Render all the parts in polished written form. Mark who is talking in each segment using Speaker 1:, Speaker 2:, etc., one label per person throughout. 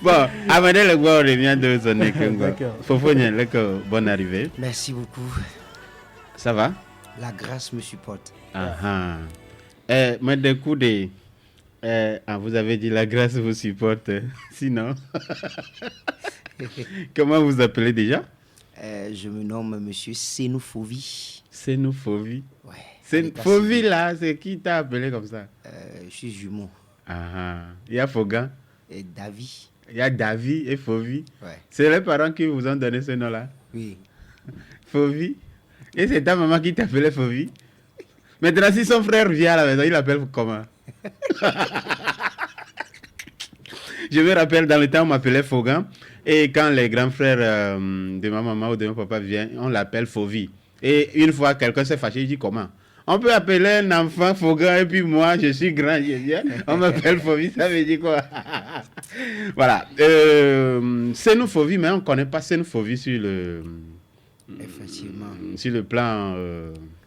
Speaker 1: Bon, amenez le bois, on revient de son école.
Speaker 2: D'accord.
Speaker 1: Fofonien, bonne arrivée.
Speaker 3: Merci beaucoup.
Speaker 1: Ça va?
Speaker 3: La grâce me supporte.
Speaker 1: Ah mais du coup, vous avez dit la grâce vous supporte. Sinon, comment vous appelez déjà?
Speaker 3: Je me nomme Monsieur Senou Fovi.
Speaker 1: Senou Fovi.
Speaker 3: Ouais.
Speaker 1: C'est Fovi là, c'est qui t'a appelé comme ça?
Speaker 3: Je suis jumeau.
Speaker 1: Il y a Fogan.
Speaker 3: Et Davi.
Speaker 1: Il y a Davi et Fovi.
Speaker 3: Ouais.
Speaker 1: C'est les parents qui vous ont donné ce nom-là?
Speaker 3: Oui.
Speaker 1: Fovi. Et c'est ta maman qui t'appelait Fovi? Maintenant, si son frère vient à la maison, il l'appelle comment? Je me rappelle, dans le temps, on m'appelait Fogan. Et quand les grands frères de ma maman ou de mon papa viennent, on l'appelle Fovi. Et une fois, quelqu'un s'est fâché, il dit comment? On peut appeler un enfant Fogan et puis moi, je suis grand, je viens. On m'appelle Fovi, ça veut dire quoi? Voilà. C'est nous Fovi, mais on ne connaît pas C'est nous Fovi sur le...
Speaker 3: Effectivement.
Speaker 1: Sur le plan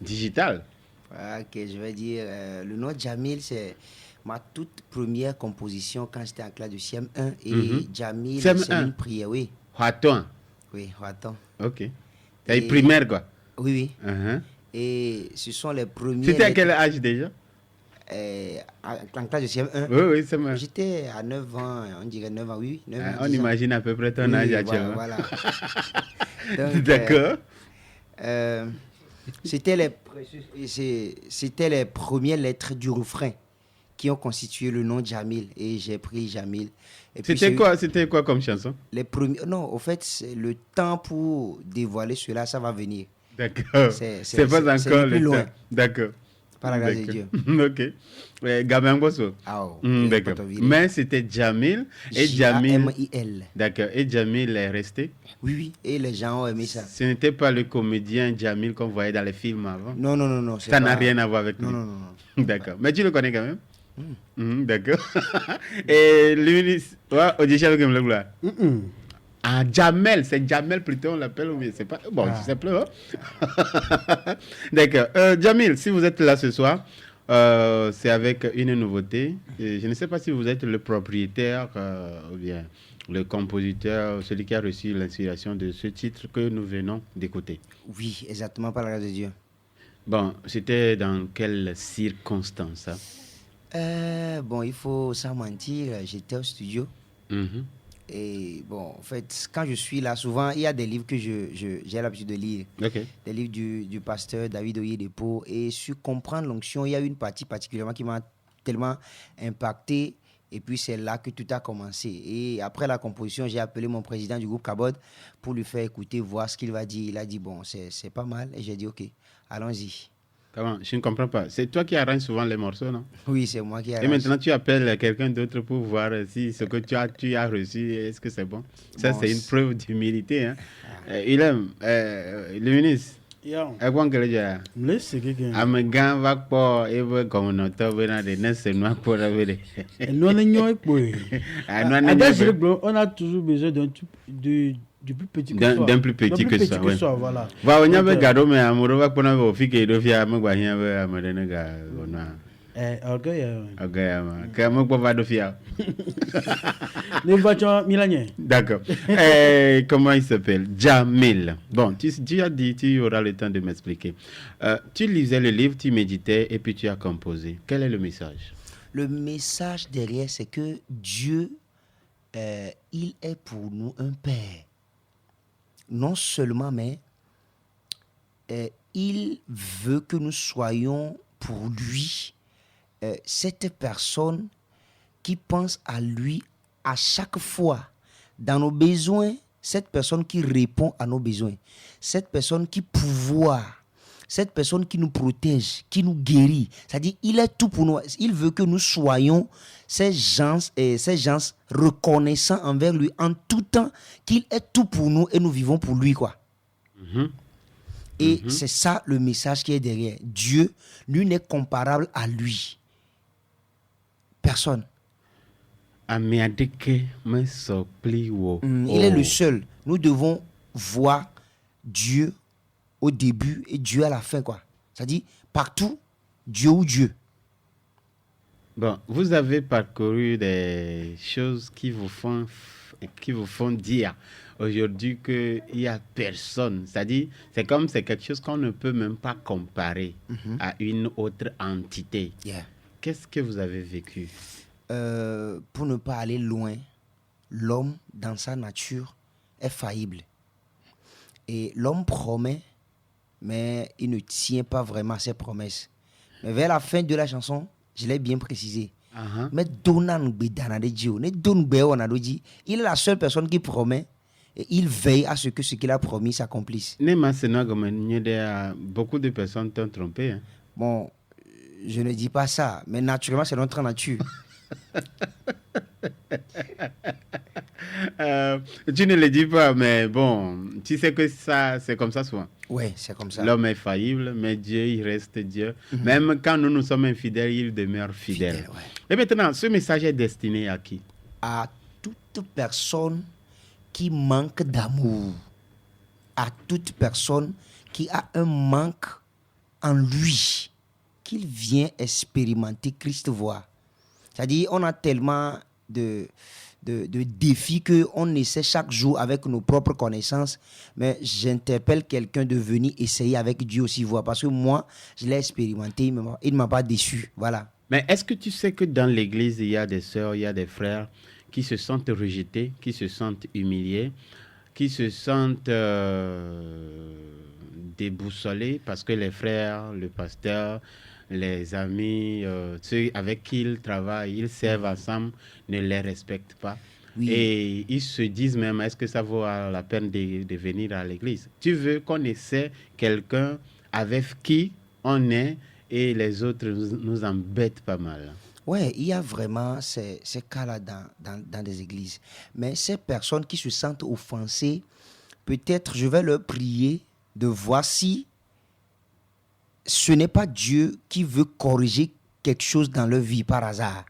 Speaker 1: digital.
Speaker 3: Ok, je vais dire, le nom Jamil, c'est ma toute première composition quand j'étais en classe de CM1. Et Jamil, c'est une prière, oui.
Speaker 1: Huaton.
Speaker 3: Oui, Huaton.
Speaker 1: Ok. C'est primaire, quoi.
Speaker 3: Oui, oui. Et ce sont les premiers...
Speaker 1: C'était à quel âge déjà?
Speaker 3: En classe de CM1.
Speaker 1: Oui, c'est moi.
Speaker 3: J'étais à 9 ans, on dirait 9 ans, oui. 9 ans,
Speaker 1: on imagine à peu près ton âge actuellement.
Speaker 3: Voilà.
Speaker 1: D'accord.
Speaker 3: C'était les premières lettres du refrain qui ont constitué le nom Jamil. Et j'ai pris Jamil.
Speaker 1: C'était quoi comme chanson?
Speaker 3: Les premiers... Non, au fait, le temps pour dévoiler cela, ça va venir.
Speaker 1: D'accord. C'est pas encore le temps. D'accord.
Speaker 3: Par la grâce de Dieu.
Speaker 1: Ok. Gamin Bosso. D'accord. Mais c'était Jamil. Et Jamil.
Speaker 3: Jamil.
Speaker 1: D'accord. Et Jamil est resté?
Speaker 3: Oui. Et les gens ont aimé ça.
Speaker 1: Ce n'était pas le comédien Jamil qu'on voyait dans les films avant?
Speaker 3: Non.
Speaker 1: Ça n'a rien à voir avec lui?
Speaker 3: Non.
Speaker 1: D'accord. Mais tu le connais quand même? D'accord. Et lui, audition avec le gloire. Jamel, c'est Jamel plutôt, on l'appelle, mais c'est pas... Bon, je sais plus. D'accord. Jamil, si vous êtes là ce soir, c'est avec une nouveauté. Et je ne sais pas si vous êtes le propriétaire ou bien le compositeur, celui qui a reçu l'inspiration de ce titre que nous venons d'écouter.
Speaker 3: Oui, exactement, par la grâce de Dieu.
Speaker 1: Bon, c'était dans quelles circonstances, ça?
Speaker 3: Bon, il faut sans mentir, j'étais au studio. Et bon, en fait, quand je suis là, souvent, il y a des livres que j'ai l'habitude de lire.
Speaker 1: Okay.
Speaker 3: Des livres du pasteur David Oyedepo. Et sur comprendre l'onction, il y a une partie particulièrement qui m'a tellement impacté. Et puis, c'est là que tout a commencé. Et après la composition, j'ai appelé mon président du groupe Kabod pour lui faire écouter, voir ce qu'il va dire. Il a dit, bon, c'est pas mal. Et j'ai dit, OK, allons-y.
Speaker 1: Comment? Je ne comprends pas. C'est toi qui arranges souvent les morceaux, non?
Speaker 3: Oui, c'est moi qui arrange.
Speaker 1: Et maintenant, tu appelles quelqu'un d'autre pour voir si ce que tu as reçu, est-ce que c'est bon? Ça, c'est une preuve d'humilité. Hein? Il aime. Le ministre. Amegan va pas et comme notre de n'est noir pour la vérité.
Speaker 2: On a toujours besoin du plus petit que soit.
Speaker 1: D'un plus petit que ça.
Speaker 2: Voilà.
Speaker 1: Va on y avait gado mais amoureux va pour nous fike do fia me gwa hia be amade ne ga gona. Comment va do fia? D'accord. Comment il s'appelle? Jamil. Bon, tu as dit, tu auras le temps de m'expliquer. Tu lisais le livre, tu méditais et puis tu as composé. Quel est le message?
Speaker 3: Le message derrière, c'est que Dieu, il est pour nous un Père. Non seulement, mais il veut que nous soyons pour lui cette personne qui pense à lui à chaque fois dans nos besoins, cette personne qui répond à nos besoins, cette personne qui pouvoir, cette personne qui nous protège, qui nous guérit. C'est-à-dire, il est tout pour nous. Il veut que nous soyons ces gens reconnaissants envers lui en tout temps, qu'il est tout pour nous et nous vivons pour lui, quoi. Et c'est ça le message qui est derrière. Dieu, lui, n'est comparable à lui. Personne.
Speaker 1: Il
Speaker 3: est le seul. Nous devons voir Dieu au début et Dieu à la fin, quoi. C'est-à-dire, partout, Dieu ou Dieu.
Speaker 1: Bon, vous avez parcouru des choses qui vous font qui vous font dire aujourd'hui qu'il n'y a personne. C'est-à-dire, c'est comme c'est quelque chose qu'on ne peut même pas comparer à une autre entité.
Speaker 3: Yeah.
Speaker 1: Qu'est-ce que vous avez vécu?
Speaker 3: Pour ne pas aller loin, l'homme, dans sa nature, est faillible. Et l'homme promet, mais il ne tient pas vraiment à ses promesses. Mais vers la fin de la chanson, je l'ai bien précisé. Mais il est la seule personne qui promet et il veille à ce qu'il a promis s'accomplisse.
Speaker 1: Beaucoup de personnes t'ont trompé. Hein?
Speaker 3: Bon, je ne dis pas ça, mais naturellement, c'est notre nature.
Speaker 1: Tu ne le dis pas, mais bon, tu sais que ça, c'est comme ça souvent.
Speaker 3: Oui, c'est comme ça.
Speaker 1: L'homme est faillible, mais Dieu, il reste Dieu. Même quand nous sommes infidèles, il demeure fidèle.
Speaker 3: Ouais.
Speaker 1: Et maintenant, ce message est destiné à qui?
Speaker 3: À toute personne qui manque d'amour. À toute personne qui a un manque en lui, qu'il vient expérimenter Christ voir. C'est-à-dire, on a tellement de défis qu'on essaie chaque jour avec nos propres connaissances, mais j'interpelle quelqu'un de venir essayer avec Dieu aussi voir, parce que moi, je l'ai expérimenté, il ne m'a pas déçu. Voilà.
Speaker 1: Mais est-ce que tu sais que dans l'église, il y a des sœurs, il y a des frères qui se sentent rejetés, qui se sentent humiliés, qui se sentent déboussolés parce que les frères, le pasteur, les amis, ceux avec qui ils travaillent, ils servent ensemble, ne les respectent pas. Oui. Et ils se disent même, est-ce que ça vaut la peine de venir à l'église? Tu veux qu'on essaie quelqu'un avec qui on est et les autres nous embêtent pas mal.
Speaker 3: Oui, il y a vraiment ces cas-là dans des églises. Mais ces personnes qui se sentent offensées, peut-être je vais leur prier de voir si ce n'est pas Dieu qui veut corriger quelque chose dans leur vie par hasard.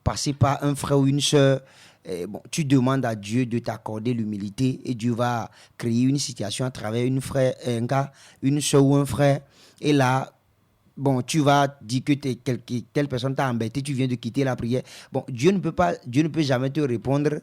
Speaker 3: Passer par un frère ou une soeur, tu demandes à Dieu de t'accorder l'humilité et Dieu va créer une situation à travers un gars, une soeur ou un frère. Et là, tu vas dire que telle personne t'a embêté, tu viens de quitter la prière. Bon, Dieu ne peut jamais te répondre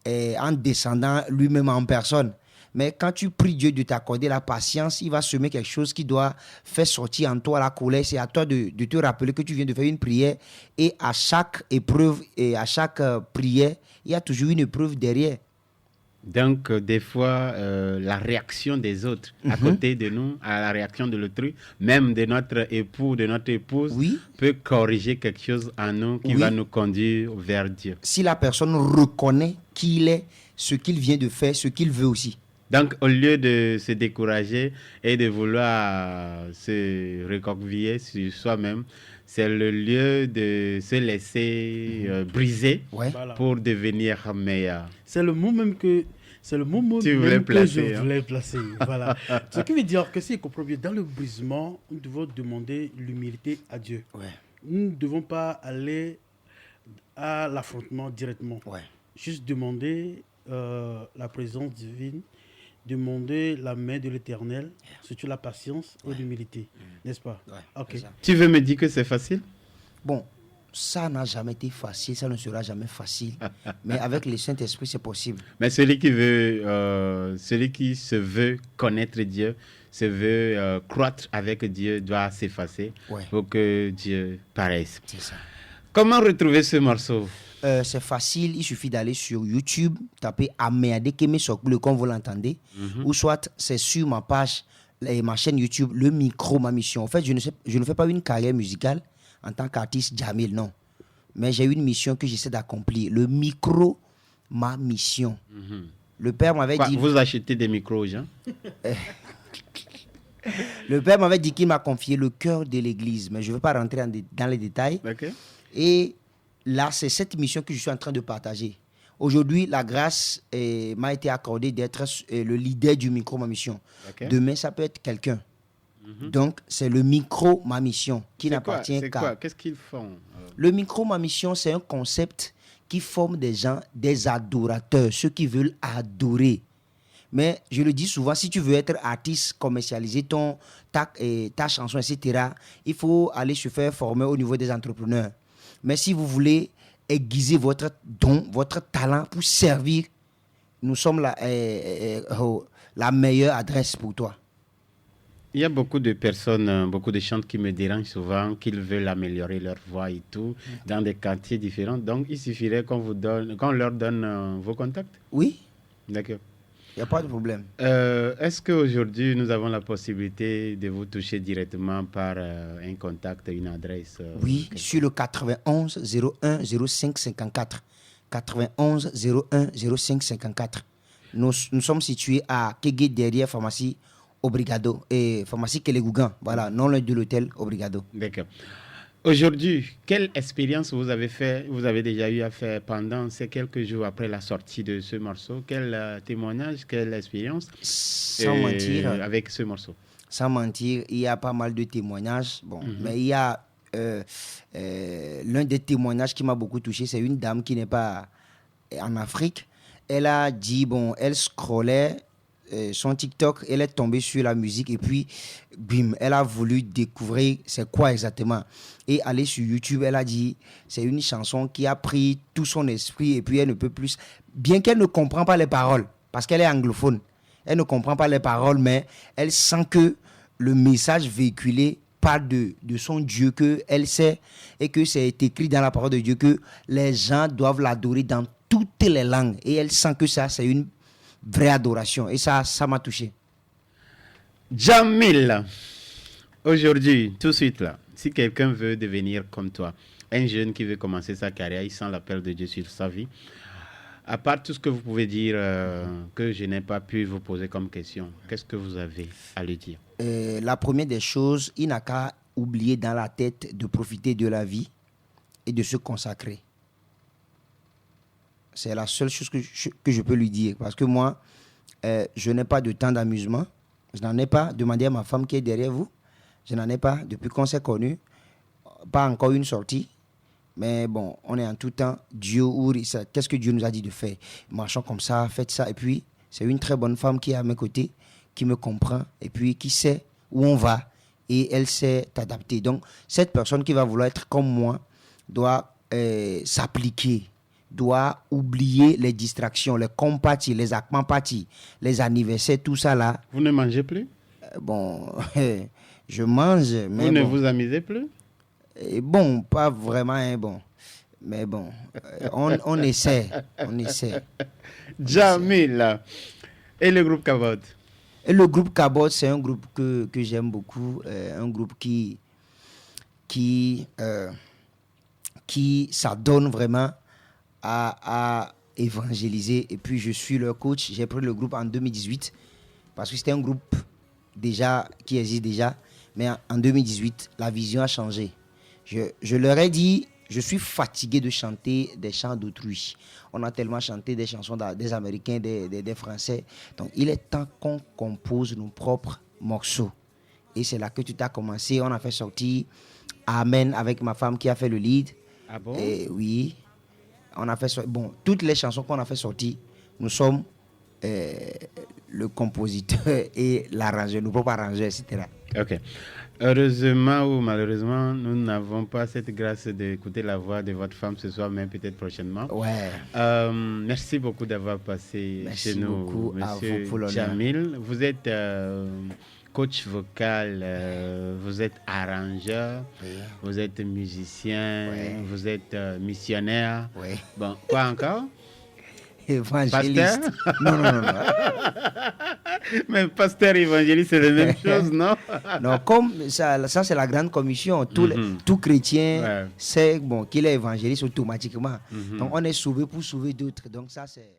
Speaker 3: en descendant lui-même en personne. Mais quand tu pries Dieu de t'accorder la patience, il va semer quelque chose qui doit faire sortir en toi la colère. C'est à toi de te rappeler que tu viens de faire une prière. Et à chaque épreuve et à chaque prière, il y a toujours une épreuve derrière.
Speaker 1: Donc, des fois, la réaction des autres à côté de nous, à la réaction de l'autrui, même de notre époux, de notre épouse, peut corriger quelque chose en nous qui va nous conduire vers Dieu.
Speaker 3: Si la personne reconnaît qui il est, ce qu'il vient de faire, ce qu'il veut aussi.
Speaker 1: Donc, au lieu de se décourager et de vouloir se recroqueviller sur soi-même, c'est le lieu de se laisser briser pour devenir meilleur.
Speaker 2: C'est le mot même que je voulais placer. Voilà. Ce qui veut dire que si je comprends bien, dans le brisement, nous devons demander l'humilité à Dieu. Ouais. Nous ne devons pas aller à l'affrontement directement. Ouais. Juste demander la présence divine, demander la main de l'Éternel, surtout la patience et l'humilité, n'est-ce pas? Okay.
Speaker 1: Tu veux me dire que c'est facile?
Speaker 3: Bon, ça n'a jamais été facile, ça ne sera jamais facile. Mais avec le Saint-Esprit, c'est possible.
Speaker 1: Mais celui qui se veut connaître Dieu, se veut croître avec Dieu, doit s'effacer pour que Dieu paraisse.
Speaker 3: C'est ça.
Speaker 1: Comment retrouver ce morceau?
Speaker 3: C'est facile, il suffit d'aller sur YouTube, taper Améadé Kémé Sokboulé comme vous l'entendez, ou soit c'est sur ma page, ma chaîne YouTube, Le Micro, ma mission. En fait, je ne fais pas une carrière musicale en tant qu'artiste Jamil, non. Mais j'ai une mission que j'essaie d'accomplir. Le micro, ma mission. Le père m'avait dit...
Speaker 1: Vous achetez des micros aux gens?
Speaker 3: Le père m'avait dit qu'il m'a confié le cœur de l'église, mais je ne veux pas rentrer dans les détails.
Speaker 1: Okay.
Speaker 3: Et là, c'est cette mission que je suis en train de partager. Aujourd'hui, la grâce m'a été accordée d'être le leader du micro, ma mission. Okay. Demain, ça peut être quelqu'un. Donc, c'est le micro, ma mission, qui n'appartient qu'à...
Speaker 1: Qu'est-ce qu'ils font?
Speaker 3: Le micro, ma mission, c'est un concept qui forme des gens, des adorateurs, ceux qui veulent adorer. Mais je le dis souvent, si tu veux être artiste, commercialiser ta chanson, etc., il faut aller se faire former au niveau des entrepreneurs. Mais si vous voulez aiguiser votre don, votre talent pour servir, nous sommes la meilleure adresse pour toi.
Speaker 1: Il y a beaucoup de personnes, beaucoup de chantes qui me dérangent souvent, qu'ils veulent améliorer leur voix et tout, dans des quartiers différents. Donc, il suffirait qu'on leur donne vos contacts.
Speaker 3: Oui.
Speaker 1: D'accord.
Speaker 3: Il n'y a pas de problème.
Speaker 1: Est-ce qu'aujourd'hui, nous avons la possibilité de vous toucher directement par un contact, une adresse
Speaker 3: Oui, sur le 91 01 05 54. 91 01 05 54. Nous sommes situés à Kégué, derrière pharmacie Obrigado et pharmacie Kélegougan. Voilà, non loin de l'hôtel Obrigado.
Speaker 1: D'accord. Aujourd'hui, quelle expérience vous avez déjà eu à faire pendant ces quelques jours après la sortie de ce morceau? Quel témoignage, quelle expérience
Speaker 3: sans mentir,
Speaker 1: avec ce morceau?
Speaker 3: Sans mentir, il y a pas mal de témoignages. Bon, mais il y a l'un des témoignages qui m'a beaucoup touché, c'est une dame qui n'est pas en Afrique. Elle a dit, elle scrollait son TikTok, elle est tombée sur la musique et puis, bim, elle a voulu découvrir c'est quoi exactement. Et aller sur YouTube, elle a dit, c'est une chanson qui a pris tout son esprit et puis elle ne peut plus, bien qu'elle ne comprend pas les paroles, parce qu'elle est anglophone, elle ne comprend pas les paroles, mais elle sent que le message véhiculé parle de son Dieu, qu'elle sait et que c'est écrit dans la parole de Dieu que les gens doivent l'adorer dans toutes les langues. Et elle sent que ça, c'est une vraie adoration. Et ça m'a touché.
Speaker 1: Djamil, aujourd'hui, tout de suite là, si quelqu'un veut devenir comme toi, un jeune qui veut commencer sa carrière, il sent l'appel de Dieu sur sa vie, à part tout ce que vous pouvez dire que je n'ai pas pu vous poser comme question, qu'est-ce que vous avez à lui dire?
Speaker 3: La première des choses, il n'a qu'à oublier dans la tête de profiter de la vie et de se consacrer. C'est la seule chose que je peux lui dire. Parce que moi, je n'ai pas de temps d'amusement. Je n'en ai pas. Demandez à ma femme qui est derrière vous. Je n'en ai pas. Depuis qu'on s'est connus, pas encore une sortie. Mais bon, on est en tout temps. Dieu ouvre. Qu'est-ce que Dieu nous a dit de faire? Marchons comme ça, faites ça. Et puis, c'est une très bonne femme qui est à mes côtés, qui me comprend et puis qui sait où on va. Et elle sait adapter. Donc, cette personne qui va vouloir être comme moi doit s'appliquer, doit oublier les distractions, les compatis, les acmampatis, les anniversaires, tout ça là.
Speaker 1: Vous ne mangez plus?
Speaker 3: Bon, je mange. Mais
Speaker 1: vous ne vous amusez plus?
Speaker 3: Bon, pas vraiment, hein, bon. Mais bon, on essaie. On essaie.
Speaker 1: Djamil. Et le groupe Kabod?
Speaker 3: Et le groupe Kabod, c'est un groupe que j'aime beaucoup. Un groupe qui s'adonne vraiment à évangéliser. Et puis, je suis leur coach. J'ai pris le groupe en 2018 parce que c'était un groupe déjà qui existe déjà. Mais en 2018, la vision a changé. Je leur ai dit, je suis fatigué de chanter des chants d'autrui. On a tellement chanté des chansons des Américains, des Français. Donc, il est temps qu'on compose nos propres morceaux. Et c'est là que tout a commencé. On a fait sortir Amen avec ma femme qui a fait le lead.
Speaker 1: Ah bon?
Speaker 3: Et oui. On a fait sortir. Bon, toutes les chansons qu'on a fait sortir, nous sommes le compositeur et l'arrangeur, nos propres arrangeurs, etc.
Speaker 1: Ok. Heureusement ou malheureusement, nous n'avons pas cette grâce d'écouter la voix de votre femme ce soir, même peut-être prochainement.
Speaker 3: Ouais.
Speaker 1: Merci beaucoup d'avoir passé chez nous,
Speaker 3: beaucoup
Speaker 1: monsieur
Speaker 3: à vous pour
Speaker 1: Djamil. Vous êtes coach vocal, vous êtes arrangeur,
Speaker 3: Oui.
Speaker 1: vous êtes musicien,
Speaker 3: Ouais.
Speaker 1: vous êtes missionnaire.
Speaker 3: Ouais.
Speaker 1: Bon, quoi encore?
Speaker 3: Évangéliste. Non.
Speaker 1: Mais pasteur évangéliste, c'est la même chose, non?
Speaker 3: Non, comme ça c'est la grande commission. Tout chrétien sait qu'il est évangéliste automatiquement. Donc, on est sauvé pour sauver d'autres. Donc, ça, c'est...